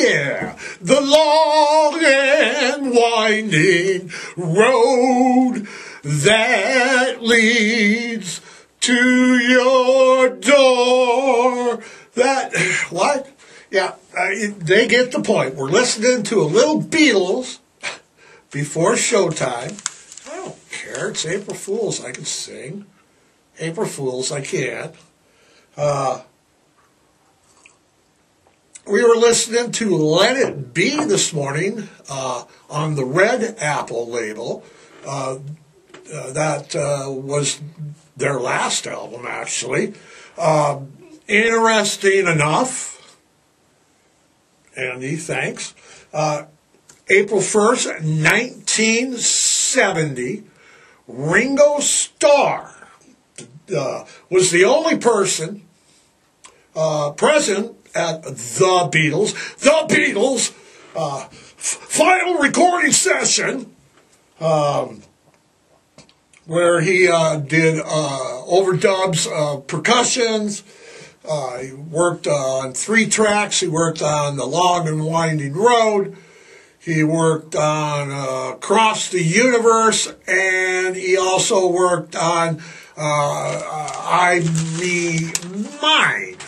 yeah, the long and winding road that leads to your door. What? Yeah, they get the point. We're listening to a little Beatles before showtime. I don't care. It's April Fool's. I can sing. April Fool's, I can. We were listening to Let It Be this morning on the Red Apple label. That was their last album, actually. Interesting enough. Andy, thanks. April 1st, 1970, Ringo Starr was the only person present at the Beatles' final recording session, where he did overdubs, percussions. He worked on 3 tracks. He worked on The Long and Winding Road. He worked on Across the Universe, and he also worked on I, Me, Mine.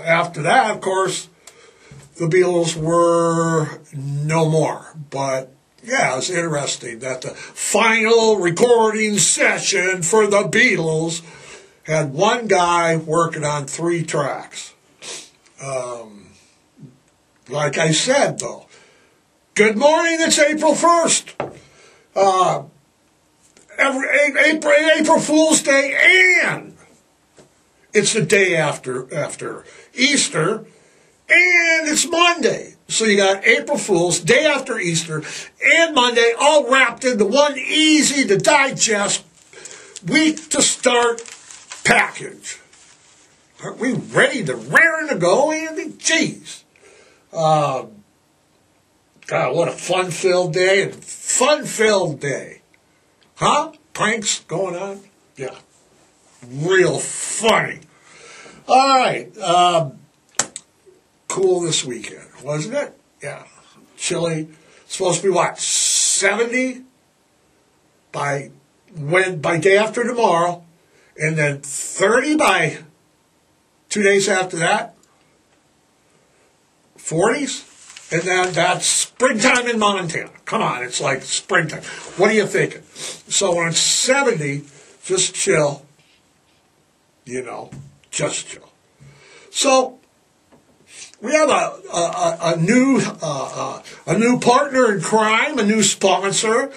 After that, of course, the Beatles were no more. But, yeah, it's interesting that the final recording session for the Beatles had one guy working on 3 tracks. Like I said, though, good morning, it's April 1st. April Fool's Day, and it's the day after Easter, and it's Monday. So you got April Fool's, day after Easter, and Monday, all wrapped into one easy to digest week to start package. Aren't we ready to raring to go, Andy? Jeez. God, what a fun-filled day and fun-filled day. Huh? Pranks going on? Yeah. Real funny. All right. Cool this weekend, wasn't it? Yeah. Chilly. It's supposed to be what? 70 by day after tomorrow. And then 30 by 2 days after that. 40s. And then that's springtime in Montana. Come on, it's like springtime. What are you thinking? So when it's 70, just chill. You know, just chill. So we have a new partner in crime, a new sponsor.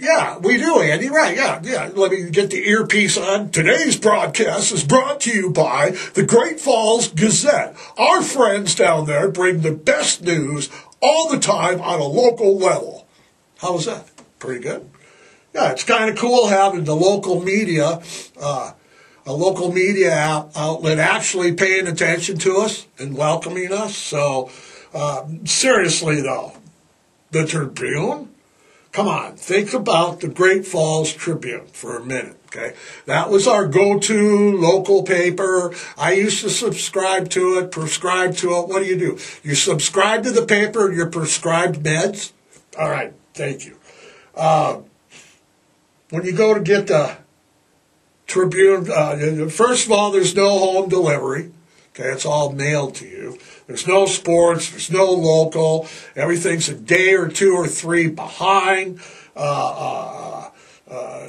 Yeah, we do, Andy. Right, yeah. Let me get the earpiece on. Today's broadcast is brought to you by the Great Falls Gazette. Our friends down there bring the best news all the time on a local level. How was that? Pretty good? Yeah, it's kind of cool having the local media, a local media outlet actually paying attention to us and welcoming us. So, seriously, though, the Tribune? Come on, think about the Great Falls Tribune for a minute, okay? That was our go-to local paper. I used to subscribe to it, prescribe to it. What do? You subscribe to the paper and you're prescribed meds? All right, thank you. When you go to get the Tribune, first of all, there's no home delivery. Okay, it's all mailed to you. There's no sports. There's no local. Everything's a day or 2 or 3 behind.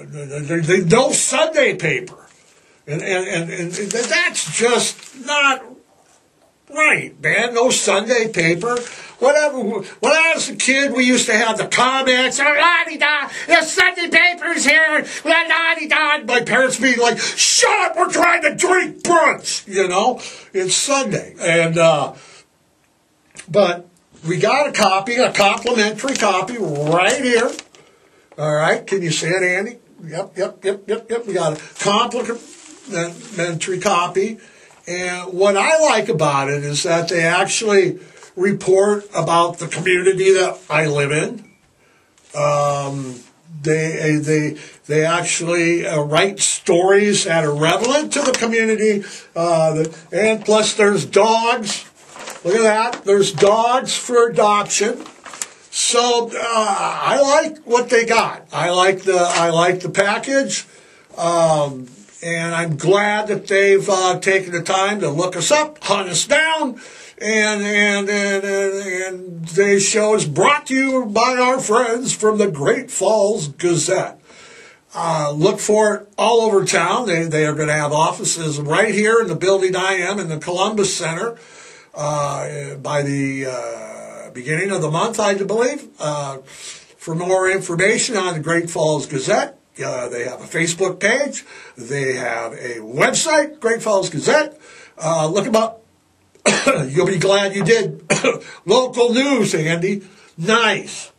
There's no Sunday paper. And that's just not right, man. No Sunday paper. Whatever. When I was a kid, we used to have the comics. The Sunday paper's here. My parents being like, shut up, we're trying to drink brunch. You know, it's Sunday. And, but we got a copy, a complimentary copy right here. All right. Can you see it, Andy? Yep. We got a complimentary copy. And what I like about it is that they actually report about the community that I live in. They actually write stories that are relevant to the community, and plus there's dogs. Look at that. There's dogs for adoption. So I like what they got. I like the package, and I'm glad that they've taken the time to look us up, hunt us down, and today's show is brought to you by our friends from the Great Falls Gazette. Look for it all over town. They are going to have offices right here in the building I am in the Columbus Center by the beginning of the month, I believe. For more information on the Great Falls Gazette, they have a Facebook page. They have a website, Great Falls Gazette. Look them up. You'll be glad you did. Local news, Andy. Nice.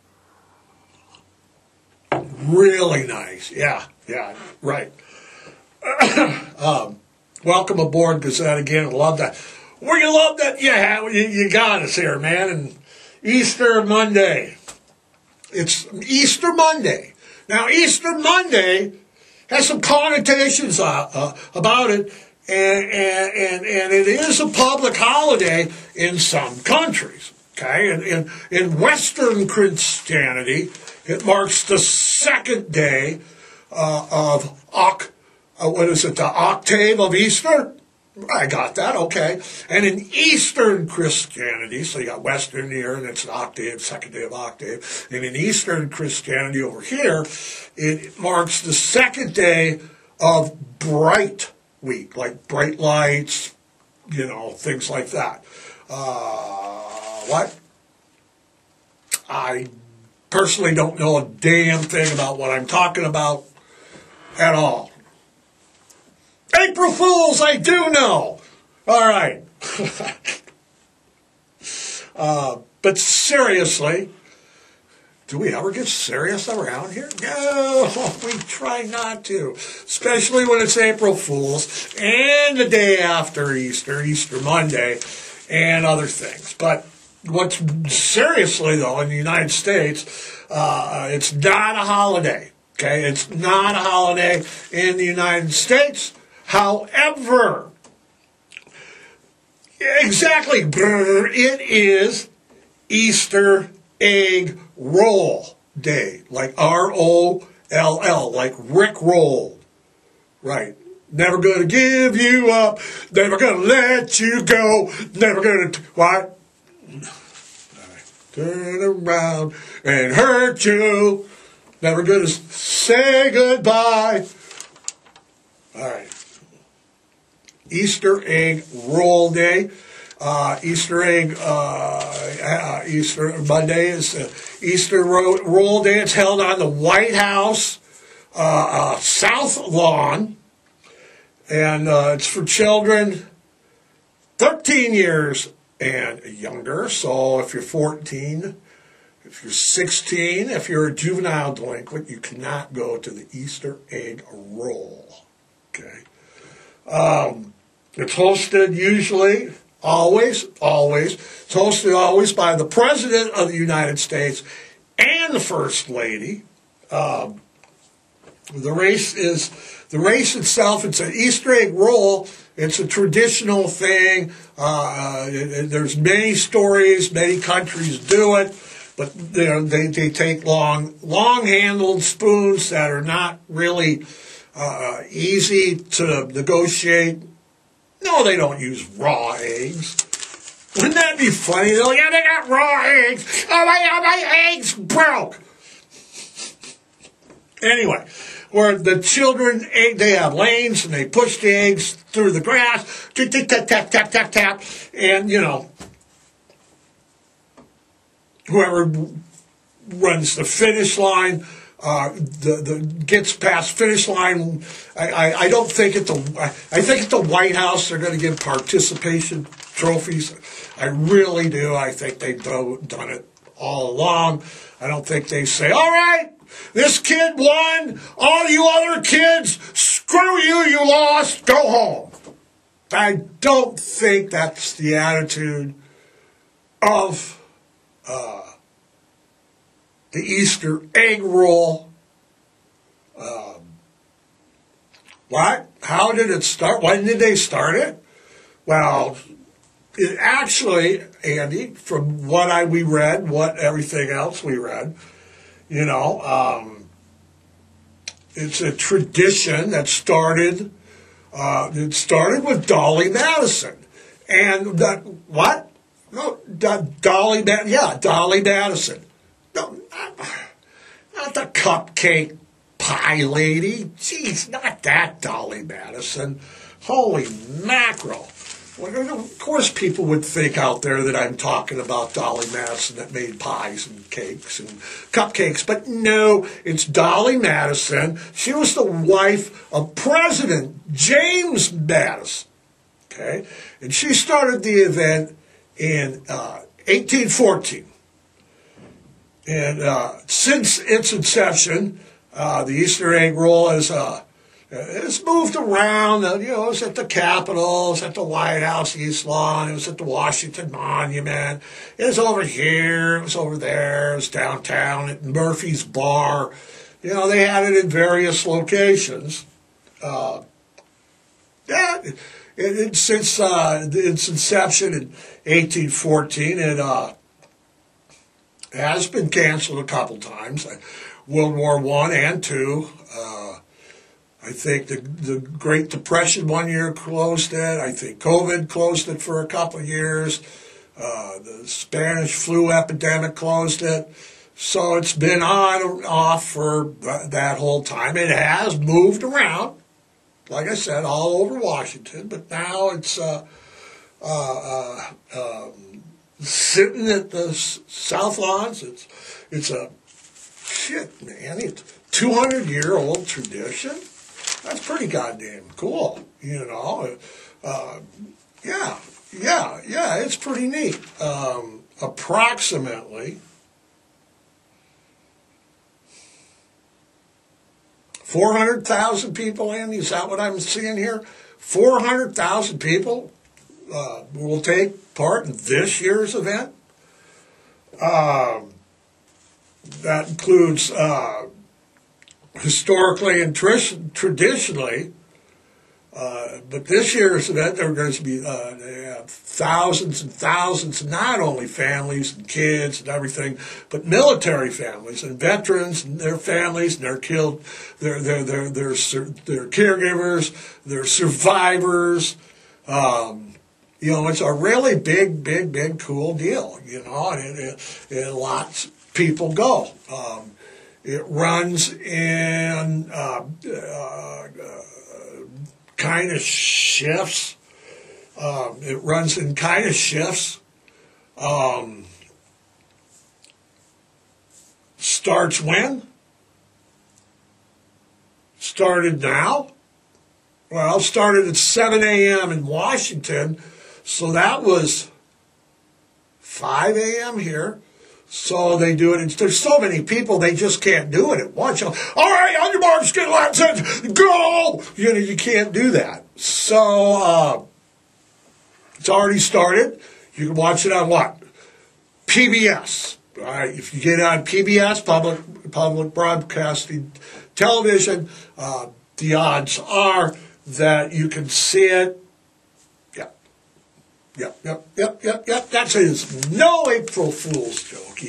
Really nice. Yeah, right. Welcome aboard, Gazette, again. I love that. We love that you got us here, man. And Easter Monday. It's Easter Monday. Now, Easter Monday has some connotations about it, and it is a public holiday in some countries. Okay, and in Western Christianity, it marks the second day of the octave of Easter. I got that, okay. And in Eastern Christianity, so you got Western here, and it's an octave, second day of octave. And in Eastern Christianity over here, it marks the second day of bright week, like bright lights, things like that. What? I personally don't know a damn thing about what I'm talking about at all. April Fools, I do know. All right. But seriously, do we ever get serious around here? No, we try not to, especially when it's April Fools and the day after Easter, Easter Monday, and other things. But what's seriously, though, in the United States, it's not a holiday. Okay, it's not a holiday in the United States. However, exactly, it is Easter Egg Roll Day, like R-O-L-L, like Rick Roll. Right. Never gonna give you up, never gonna let you go, never gonna, what? Turn around and hurt you, never gonna say goodbye. All right. Easter Egg Roll Day. Easter Monday is Easter Roll Day. It's held on the White House South Lawn, and it's for children 13 years and younger. So if you're 14, if you're 16, if you're a juvenile delinquent, you cannot go to the Easter Egg Roll. Okay. It's hosted usually, always, it's hosted always by the President of the United States and the First Lady. The race itself, it's an Easter egg roll. It's a traditional thing. There's many stories, many countries do it, but they take long-handled spoons that are not really easy to negotiate. No, they don't use raw eggs. Wouldn't that be funny? They're like, yeah, they got raw eggs. Oh, my eggs broke. Anyway, where the children, they have lanes and they push the eggs through the grass, tap, tap, tap, tap, tap, and, whoever runs the finish line, gets past finish line. I don't think I think at the White House they're going to give participation trophies. I really do. I think they've done it all along. I don't think they say, all right, this kid won, all you other kids, screw you, you lost, go home. I don't think that's the attitude of the Easter egg roll What? How did it start? When did they start it? Well, it actually, Andy, from what we read, what everything else we read, you know, it's a tradition that started. It started with Dolly Madison, and that what? No, Dolly. Yeah, Dolly Madison. No, not the cupcake pie lady. Jeez, not that Dolly Madison. Holy mackerel. Well, of course people would think out there that I'm talking about Dolly Madison that made pies and cakes and cupcakes, but no, it's Dolly Madison. She was the wife of President James Madison, okay? And she started the event in 1814. And since its inception, the Easter egg roll has it's moved around. You know, it was at the Capitol, it was at the White House, East Lawn, it was at the Washington Monument, it was over here, it was over there, it was downtown at Murphy's Bar. You know, they had it in various locations. Since its inception in 1814, it has been canceled a couple times. World War I and II. I think the Great Depression one year closed it. I think COVID closed it for a couple of years. The Spanish flu epidemic closed it. So it's been on and off for that whole time. It has moved around, like I said, all over Washington. But now it's sitting at the South Lawns. It's a shit, man. It's 200-year-old tradition. That's pretty goddamn cool, you know. Yeah, it's pretty neat. Approximately 400,000 people, Andy, is that what I'm seeing here? 400,000 people will take part in this year's event. That includes historically and traditionally, but this year's event, there are going to be they have thousands and thousands, not only families and kids and everything, but military families and veterans and their families and their caregivers, their survivors. You know, it's a really big, cool deal, you know, and lots of people go. It runs in kind of shifts. It runs in kind of shifts. Starts when? Started now? Well, started at 7 a.m. in Washington, so that was 5 a.m. here. So they do it. There's so many people, they just can't do it at once. All right, on your marks, get loud, set, go! You know, you can't do that. So it's already started. You can watch it on what? PBS. All right, if you get on PBS, public broadcasting television, the odds are that you can see it. Yep. That is no April Fool's joke.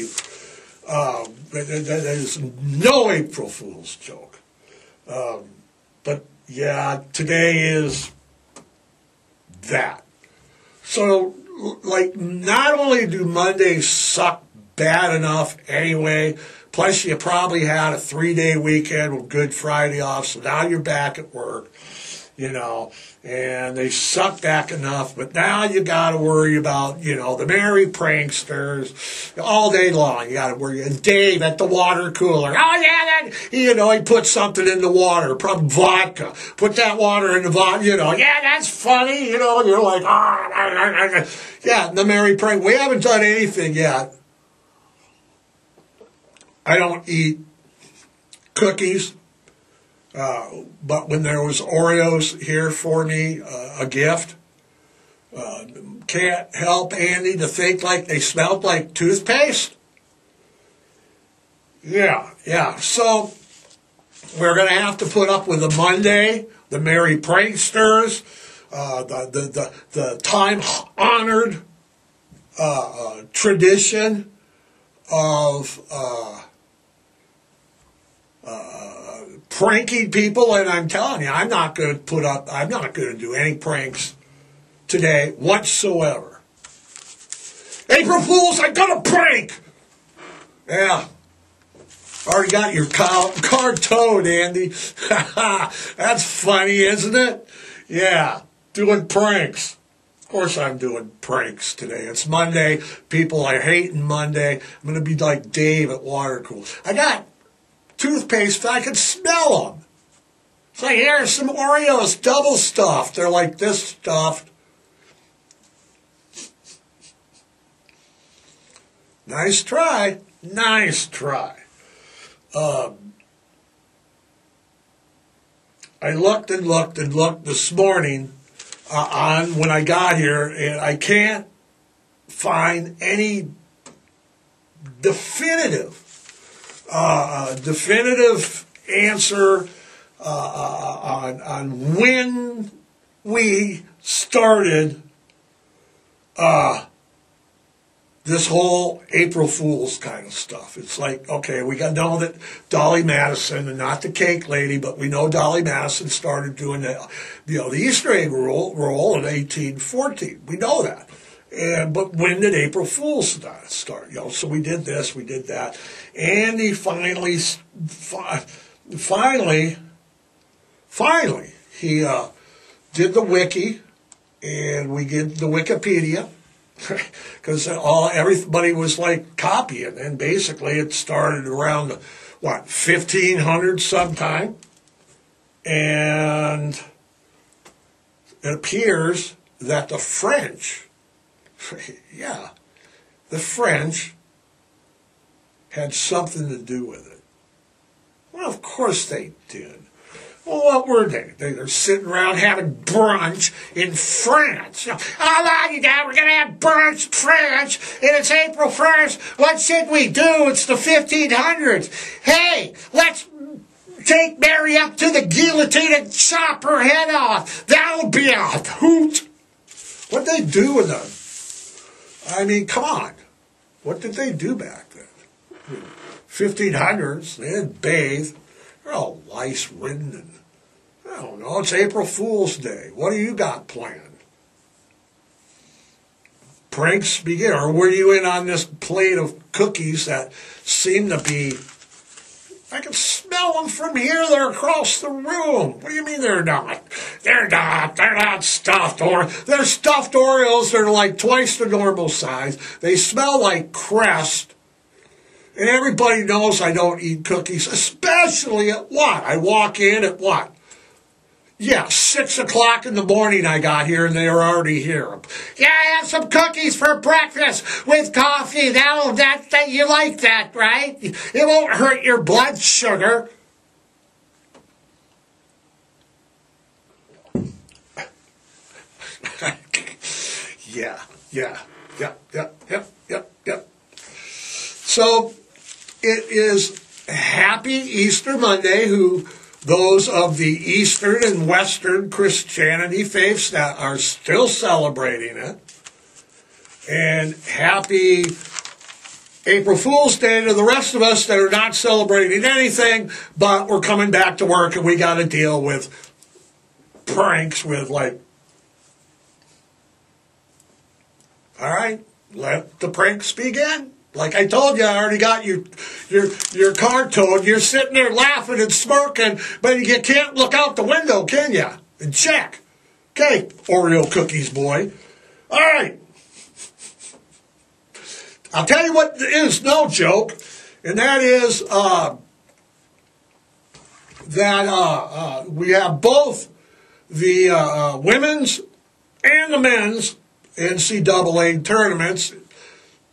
That is no April Fool's joke. But yeah, today is that. So, like, not only do Mondays suck bad enough anyway, plus you probably had a 3-day weekend with Good Friday off, so now you're back at work, you know, and they suck back enough, but now you got to worry about, you know, the merry pranksters all day long. You got to worry. And Dave at the water cooler. Oh, yeah, that, you know, he put something in the water, probably vodka. Put that water in the vodka, you know. Yeah, that's funny, you know. And you're like, yeah, the merry prank. We haven't done anything yet. I don't eat cookies. But when there was Oreos here for me, a gift, can't help, Andy, to think like they smelled like toothpaste. Yeah. So We're going to have to put up with the Monday, the merry pranksters, the time-honored tradition of pranking people. And I'm telling you, I'm not going to do any pranks today whatsoever. April Fools, I'm going to prank! Yeah. Already got your car towed, Andy. That's funny, isn't it? Yeah, doing pranks. Of course I'm doing pranks today. It's Monday. People are hating Monday. I'm going to be like Dave at Watercool. I got toothpaste. I can smell them. It's like, here's some Oreos, double stuffed. They're like this stuffed. Nice try. Nice try. I looked and looked and looked this morning on when I got here, and I can't find any definitive answer on when we started this whole April Fool's kind of stuff. It's like, okay, we got to know that Dolly Madison, and not the cake lady, but we know Dolly Madison started doing the Easter egg roll in 1814. We know that. But when did April Fool's start? So we did this, we did that. And he finally, he did the wiki, and we did the Wikipedia. Because everybody was like copying, and basically it started around 1500 sometime, and it appears that the French, the French had something to do with it. Well, of course they did. Well, what were they? They're sitting around having brunch in France. Oh, we're going to have brunch in France, and it's April 1st. What should we do? It's the 1500s. Hey, let's take Mary up to the guillotine and chop her head off. That'll be a hoot. What'd they do with them? I mean, come on. What did they do back then? 1500s, they didn't bathe. They're all lice-ridden, and I don't know, it's April Fool's Day. What do you got planned? Pranks begin, or were you in on this plate of cookies that seem to be, I can smell them from here, they're across the room. What do you mean they're not? They're not stuffed, or they're stuffed Oreos, they're like twice the normal size. They smell like Crest. And everybody knows I don't eat cookies, especially at what? I walk in at what? Yeah, 6 o'clock in the morning I got here, and they were already here. Yeah, I have some cookies for breakfast with coffee. That you like that, right? It won't hurt your blood sugar. Yeah. So it is Happy Easter Monday, those of the Eastern and Western Christianity faiths that are still celebrating it. And happy April Fool's Day to the rest of us that are not celebrating anything, but we're coming back to work and we got to deal with pranks with all right, let the pranks begin. Like I told you, I already got your car towed. You're sitting there laughing and smirking, but you can't look out the window, can you? And check. Okay, Oreo cookies, boy. All right. I'll tell you what is no joke, and that is that we have both the women's and the men's NCAA tournaments.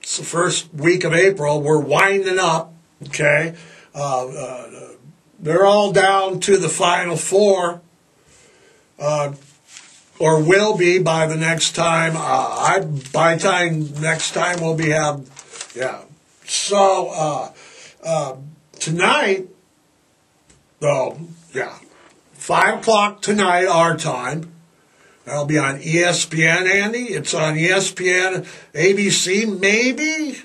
It's the first week of April. We're winding up, okay? They're all down to the Final Four, or will be by the next time. Next time we'll be So tonight So, yeah. 5 o'clock tonight, our time. That'll be on ESPN, Andy. It's on ESPN, ABC, maybe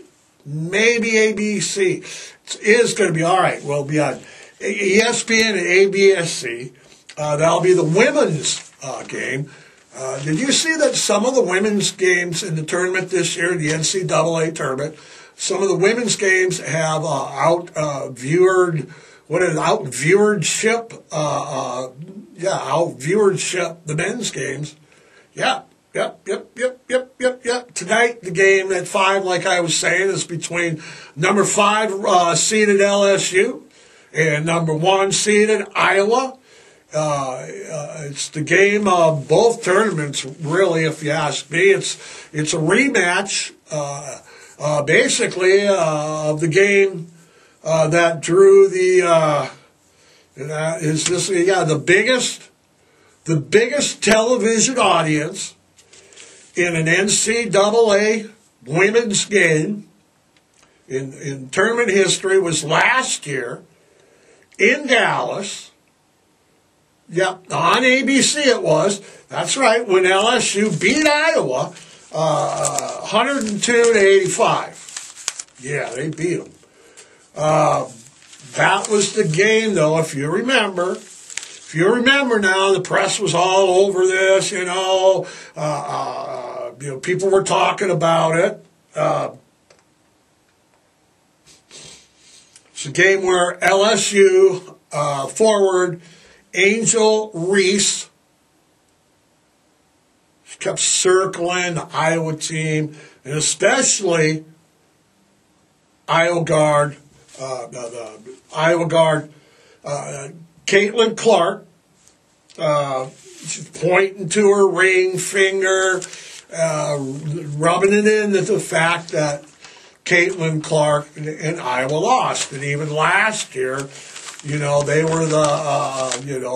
ABC. It is going to be, all right, we'll be on ESPN and ABC. That'll be the women's game. Did you see that some of the women's games in the tournament this year, the NCAA tournament, some of the women's games have out-viewership, out-viewership the men's games. Yep. Tonight, the game at 5, like I was saying, is between number 5 seeded LSU and number 1 seeded Iowa. It's the game of both tournaments, really, if you ask me. It's a rematch, basically, of the game that drew the biggest television audience in an NCAA women's game in tournament history was last year in Dallas. Yep, on ABC it was. That's right, when LSU beat Iowa 102-85. Yeah, they beat them. That was the game, though, if you remember. If you remember now, the press was all over this, people were talking about it. It's a game where LSU forward Angel Reese, she kept circling the Iowa team, and especially Iowa guard, Caitlin Clark. She's pointing to her ring finger, rubbing it into the fact that Caitlin Clark and Iowa lost, and even last year, they were the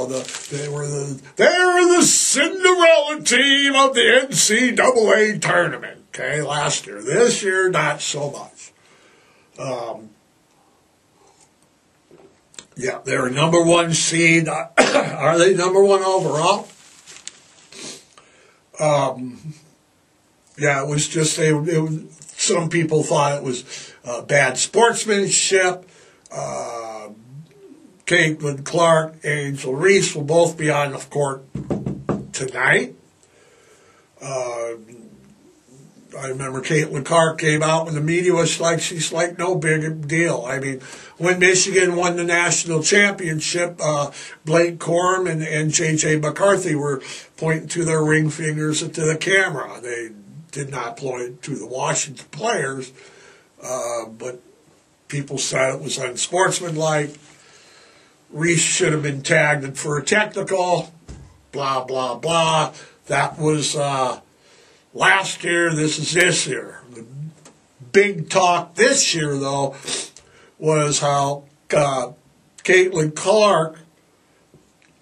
Cinderella team of the NCAA tournament. Okay, last year. This year, not so much. They're number 1 seed. Are they number 1 overall? It was just some people thought it was bad sportsmanship. Caitlin Clark, Angel Reese will both be on the court tonight. I remember Caitlin Clark came out when the media was like, she's like no big deal. I mean, when Michigan won the national championship, Blake Corum and J.J. McCarthy were pointing to their ring fingers to the camera. They did not point to the Washington players, but people said it was unsportsmanlike. Reese should have been tagged for a technical, blah, blah, blah. That was last year. This is this year. The big talk this year, though, was how Caitlin Clark,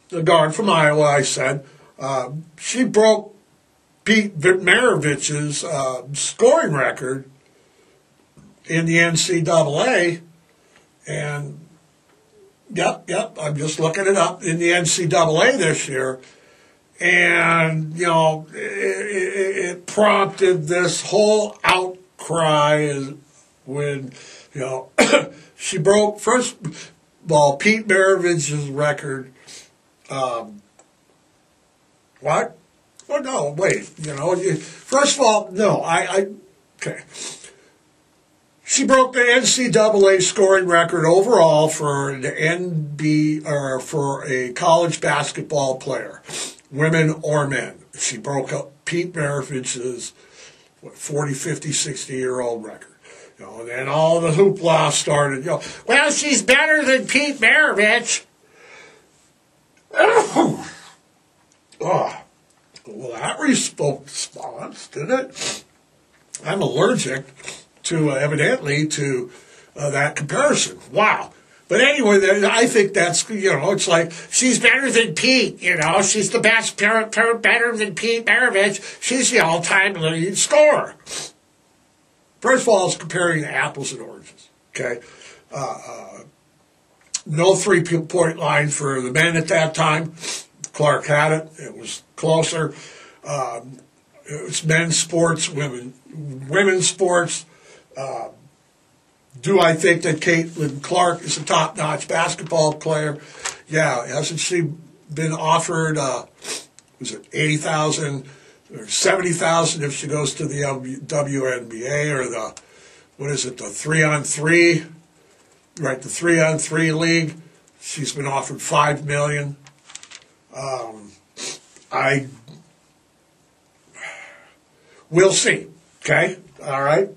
the guard from Iowa, I said, she broke Pete Maravich's scoring record in the NCAA, and Yep, I'm just looking it up in the NCAA this year. And, it prompted this whole outcry when, she broke, first of all, Pete Maravich's record. What? Well, no, wait, first of all, no, okay. She broke the NCAA scoring record overall for for a college basketball player, women or men. She broke up Pete Maravich's 40, 50, 60-year-old record. And then all the hoopla started. Well, she's better than Pete Maravich. Oh, well, that response, didn't it? I'm allergic to evidently to that comparison. Wow. But anyway, I think that's, it's like, she's better than Pete, she's the best, better than Pete Maravich. She's the all-time leading scorer. First of all, it's comparing apples and oranges, okay? No three-point line for the men at that time. Clark had it. It was closer. It was men's sports, women's sports. Do I think that Caitlin Clark is a top-notch basketball player? Yeah. Hasn't she been offered, was it $80,000 or $70,000 if she goes to the WNBA or the 3-on-3? Right, the 3-on-3 league. She's been offered $5 million. We'll see. Okay, all right.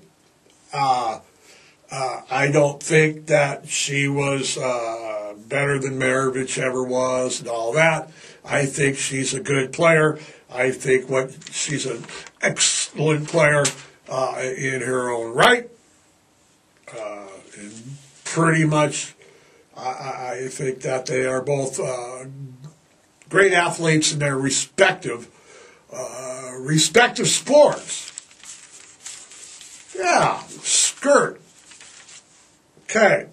I don't think that she was better than Maravich ever was and all that. I think she's a good player. I think she's an excellent player in her own right. And pretty much, I think that they are both great athletes in their respective sports. Yeah, skirt. Okay.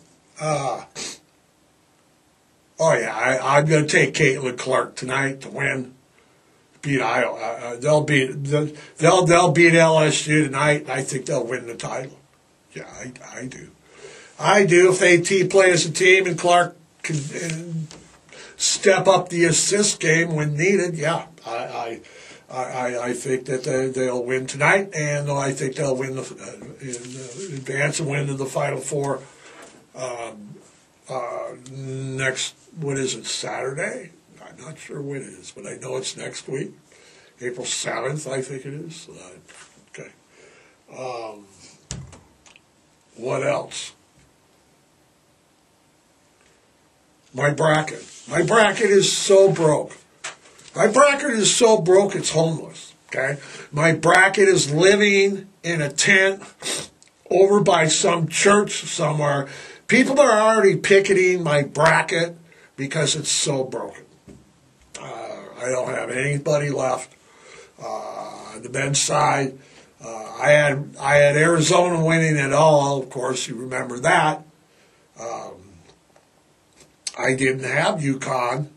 Oh yeah, I'm going to take Caitlin Clark tonight to win. Beat Iowa. They'll beat LSU tonight, and I think they'll win the title. Yeah, I do. I do. If they play as a team and Clark can step up the assist game when needed, yeah, I think that they'll win tonight, and I think they'll win advance and win to the Final Four next. What is it? Saturday? I'm not sure when it is, but I know it's next week, April 7th. I think it is. Okay. What else? My bracket. My bracket is so broke. My bracket is so broke it's homeless. Okay? My bracket is living in a tent over by some church somewhere. People are already picketing my bracket because it's so broken. I don't have anybody left. The men's side, I had Arizona winning it all. Of course, you remember that. I didn't have UConn.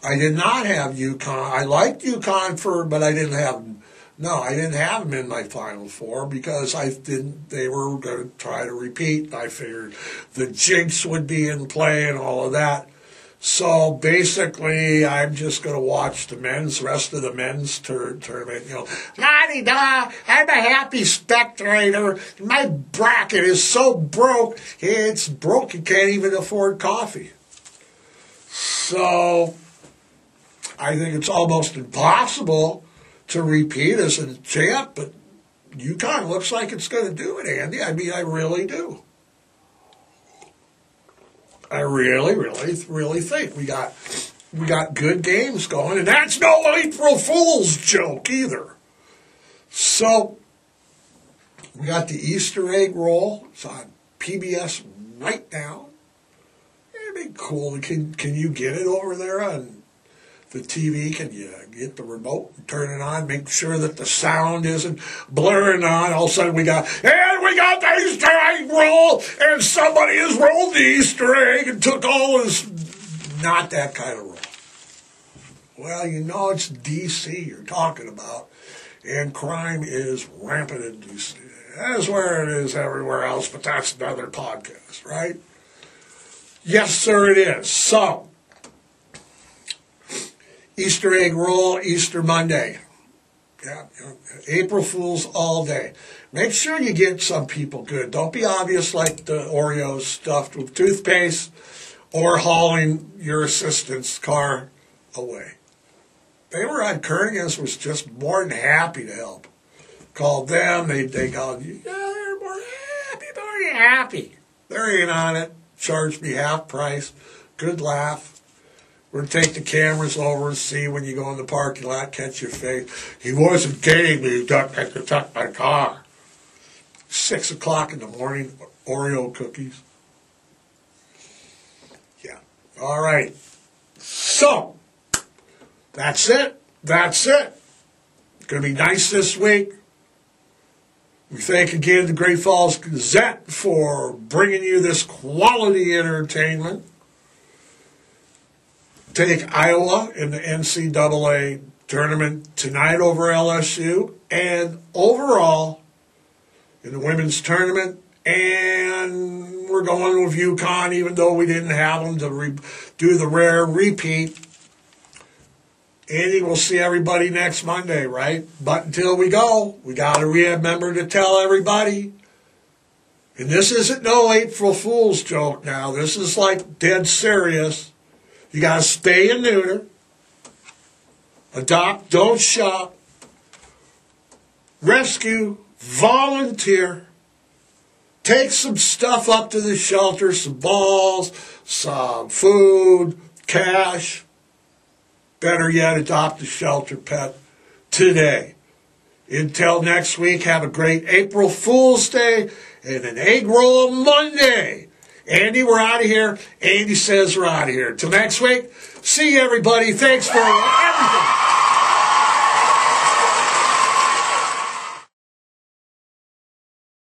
I did not have UConn. I liked UConn but I didn't have them. No, I didn't have them in my Final Four because they were going to try to repeat. I figured the jinx would be in play and all of that. So basically, I'm just going to watch the rest of the men's tournament. La-di-da, I'm a happy spectator. My bracket is so broke, it's broke you can't even afford coffee. So I think it's almost impossible to repeat as a champ, but UConn looks like it's going to do it, Andy. I mean, I really do. I really, really, really think we got good games going, and that's no April Fool's joke either. So we got the Easter egg roll. It's on PBS right now. It'd be cool. Can you get it over there on the TV? Can you get the remote and turn it on? Make sure that the sound isn't blaring on. All of a sudden we got the Easter egg roll, and somebody has rolled the Easter egg and took all his. Not that kind of roll. Well, it's D.C. you're talking about, and crime is rampant in D.C. That's where it is everywhere else, but that's another podcast, right? Yes, sir, it is. So, Easter egg roll, Easter Monday. Yeah, April Fools all day. Make sure you get some people good. Don't be obvious like the Oreos stuffed with toothpaste or hauling your assistant's car away. They were on Kernigan's, was just more than happy to help. Called them, they called you. Yeah, they're more happy. They're in on it. Charged me half price. Good laugh. We're going to take the cameras over and see when you go in the parking lot, catch your face. He wasn't kidding me. He took my car. 6 o'clock in the morning, Oreo cookies. Yeah. All right. So, that's it. It's going to be nice this week. We thank again the Great Falls Gazette for bringing you this quality entertainment. take Iowa in the NCAA tournament tonight over LSU, and overall in the women's tournament, and we're going with UConn, even though we didn't have them to do the rare repeat. Andy, we'll see everybody next Monday, right? But until we go, we got to remember to tell everybody. And this isn't no April Fool's joke now. This is like dead serious. You got to spay and neuter. Adopt, don't shop. Rescue, volunteer. Take some stuff up to the shelter, some balls, some food, cash. Better yet, adopt a shelter pet today. Until next week, have a great April Fool's Day and an egg roll Monday. Andy, we're out of here. Andy says we're out of here. Until next week, see you, everybody. Thanks for everything.